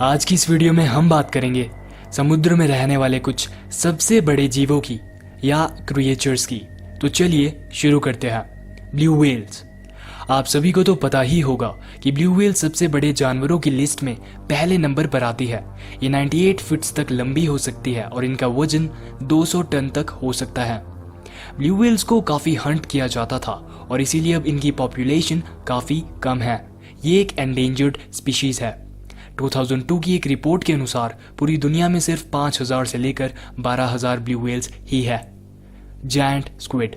आज की इस वीडियो में हम बात करेंगे समुद्र में रहने वाले कुछ सबसे बड़े जीवों की या क्रिएचर्स की। तो चलिए शुरू करते हैं। Blue whales. आप सभी को तो पता ही होगा कि ब्लू व्हेल सबसे बड़े जानवरों की लिस्ट में पहले नंबर पर आती है। ये 98 फीट तक लंबी हो सकती है और इनका वजन 200 टन तक हो सकता है। ब्लू व्हेल्स को काफी हंट किया जाता था और इसीलिए अब इनकी पॉपुलेशन काफी कम है। ये एक एंडेंजर्ड स्पीशीज है। 2002 की एक रिपोर्ट के अनुसार पूरी दुनिया में सिर्फ 5000 से लेकर 12000 ब्लू व्हेल्स ही है। Giant squid.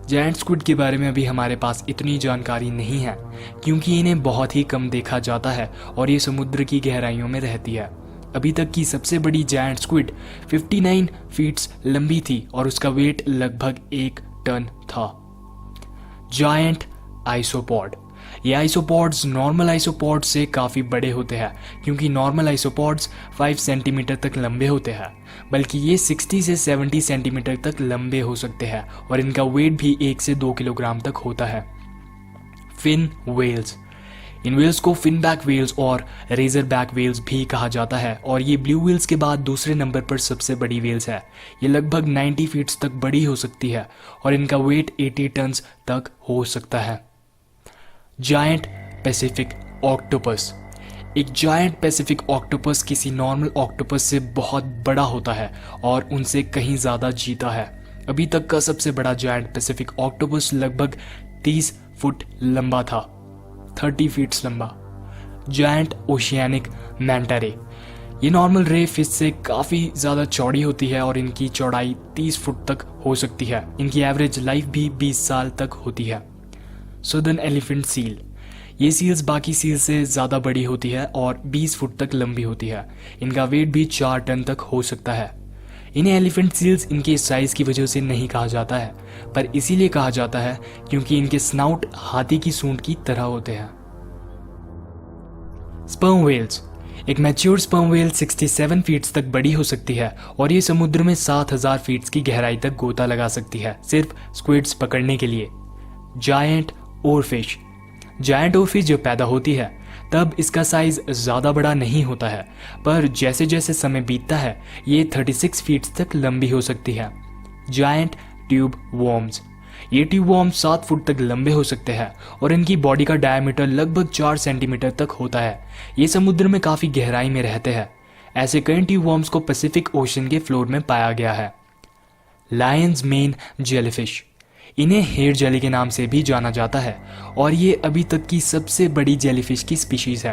जायंट स्क्विड के बारे में अभी हमारे पास इतनी जानकारी नहीं है क्योंकि इन्हें बहुत ही कम देखा जाता है और ये समुद्र की गहराइयों में रहती है। अभी तक की सबसे बड़ी जायंट स्क्विड 59 फीट्स लंबी थी और उसका वेट लगभग 1 टन था। Giant isopod. ये आइसोपॉड्स नॉर्मल आइसोपॉड्स से काफ़ी बड़े होते हैं क्योंकि नॉर्मल आइसोपॉड्स 5 सेंटीमीटर तक लंबे होते हैं, बल्कि ये 60 से 70 सेंटीमीटर तक लंबे हो सकते हैं और इनका वेट भी 1 से 2 किलोग्राम तक होता है। Fin whales. इन व्हेल्स को फिन बैक व्हेल्स और रेजर बैक व्हेल्स भी कहा जाता है और ये ब्लू व्हेल्स के बाद दूसरे नंबर पर सबसे बड़ी व्हेल्स है। ये लगभग 90 फीट तक बड़ी हो सकती है और इनका वेट 80 टन तक हो सकता है। Giant Pacific octopus. एक जायंट पैसिफिक ऑक्टोपस किसी नॉर्मल ऑक्टोपस से बहुत बड़ा होता है और उनसे कहीं ज़्यादा जीता है। अभी तक का सबसे बड़ा जायंट पैसिफिक ऑक्टोपस लगभग 30 फुट लंबा था, 30 फीट लंबा। जायंट ओशियानिक मैंटा रे। ये नॉर्मल रे फिश से काफ़ी ज़्यादा चौड़ी होती है और इनकी चौड़ाई 30 फुट तक हो सकती है। इनकी एवरेज लाइफ भी 20 साल तक होती है। Southern elephant seal. ये सील्स बाकी सील से ज़्यादा बड़ी होती है और 20 फुट तक लंबी होती है। इनका वेट भी 4 टन तक हो सकता है। इन्हें एलिफेंट सील्स इनके साइज की वजह से नहीं कहा जाता है, पर इसीलिए कहा जाता है क्योंकि इनके स्नाउट हाथी की सूंड की तरह होते हैं। Sperm whales. एक मैच्योर स्पर्म व्हेल 67 फीट तक बड़ी हो सकती है और ये समुद्र में 7000 फीट की गहराई तक गोता लगा सकती है सिर्फ स्क्विड्स पकड़ने के लिए। Giant oarfish. जायंट ओरफिश जब पैदा होती है तब इसका साइज ज़्यादा बड़ा नहीं होता है, पर जैसे जैसे समय बीतता है ये 36 फीट तक लंबी हो सकती है। Giant tube worms. ये ट्यूब वॉर्म्स 7 फुट तक लंबे हो सकते हैं और इनकी बॉडी का डायमीटर लगभग 4 सेंटीमीटर तक होता है। ये समुद्र में काफ़ी गहराई में रहते हैं। ऐसे कई ट्यूब वॉर्म्स को पैसिफिक ओशन के फ्लोर में पाया गया है। Lions main jellyfish. इन्हें हेयर जेली के नाम से भी जाना जाता है और ये अभी तक की सबसे बड़ी जेलीफिश की स्पीशीज है।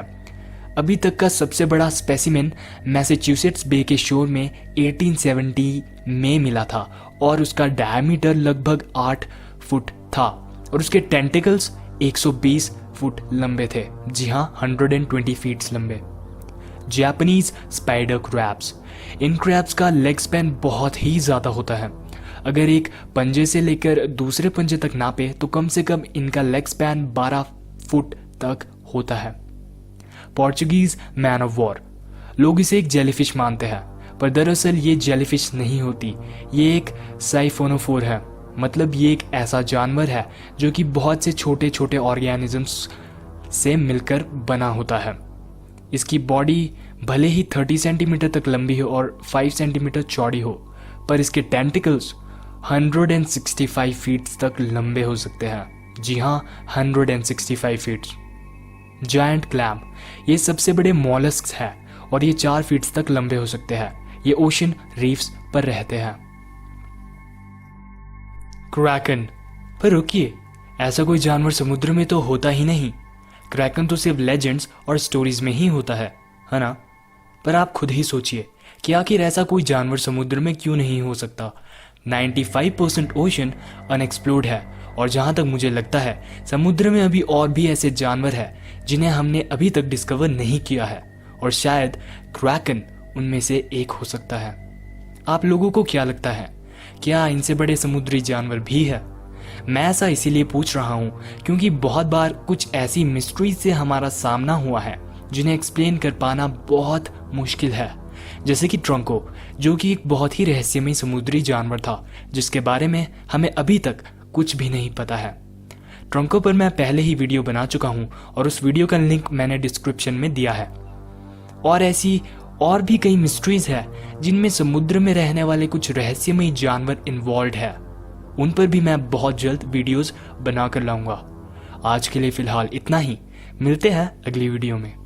अभी तक का सबसे बड़ा स्पेसिमेन मैसाचुसेट्स बे के शोर में 1870 में मिला था और उसका डायमीटर लगभग 8 फुट था और उसके टेंटिकल्स 120 फुट लंबे थे। जी हाँ, 120 फीट लंबे। Japanese spider crabs. इन क्रैब्स का लेग स्पैन बहुत ही ज़्यादा होता है। अगर एक पंजे से लेकर दूसरे पंजे तक नापे तो कम से कम इनका लेग स्पैन 12 फुट तक होता है। Portuguese man of war. लोग इसे एक जेलीफिश मानते हैं, पर दरअसल ये जेलीफिश नहीं होती। ये एक साइफोनोफोर है, मतलब ये एक ऐसा जानवर है जो कि बहुत से छोटे छोटे ऑर्गेनिजम्स से मिलकर बना होता है। इसकी बॉडी भले ही 30 सेंटीमीटर तक लंबी हो और 5 सेंटीमीटर चौड़ी हो, पर इसके टेंटिकल्स 165 फीट तक लंबे हो सकते हैं। जी हाँ, 165 फीट। Giant clamp. ये सबसे बड़े मॉलस्क्स हैं और ये 4 फीट तक लंबे हो सकते हैं। ये ओशन रीफ्स पर रहते हैं। क्रैकन। पर रुकिए, ऐसा कोई जानवर समुद्र में तो होता ही नहीं। क्रैकन तो सिर्फ लेजेंड्स और स्टोरीज में ही होता है ना? पर आप खुद ही सोचिए कि आखिर ऐसा कोई जानवर समुद्र में क्यों नहीं हो सकता। 95% ओशन अनएक्सप्लोर्ड है और जहां तक मुझे लगता है समुद्र में अभी और भी ऐसे जानवर हैं जिन्हें हमने अभी तक डिस्कवर नहीं किया है और शायद क्रैकन उनमें से एक हो सकता है। आप लोगों को क्या लगता है, क्या इनसे बड़े समुद्री जानवर भी है? मैं ऐसा इसीलिए पूछ रहा हूं क्योंकि बहुत बार कुछ ऐसी मिस्ट्री से हमारा सामना हुआ है जिन्हें एक्सप्लेन कर पाना बहुत मुश्किल है, जैसे कि ट्रंको, जो कि एक बहुत ही रहस्यमय समुद्री जानवर था जिसके बारे में हमें अभी तक कुछ भी नहीं पता है। ट्रंको पर मैं पहले ही वीडियो बना चुका हूं और उस वीडियो का लिंक मैंने डिस्क्रिप्शन में दिया है। और ऐसी और भी कई मिस्ट्रीज है जिनमें समुद्र में रहने वाले कुछ रहस्यमयी जानवर इन्वॉल्व है। उन पर भी मैं बहुत जल्द वीडियोस बनाकर लाऊंगा। आज के लिए फिलहाल इतना ही, मिलते हैं अगली वीडियो में।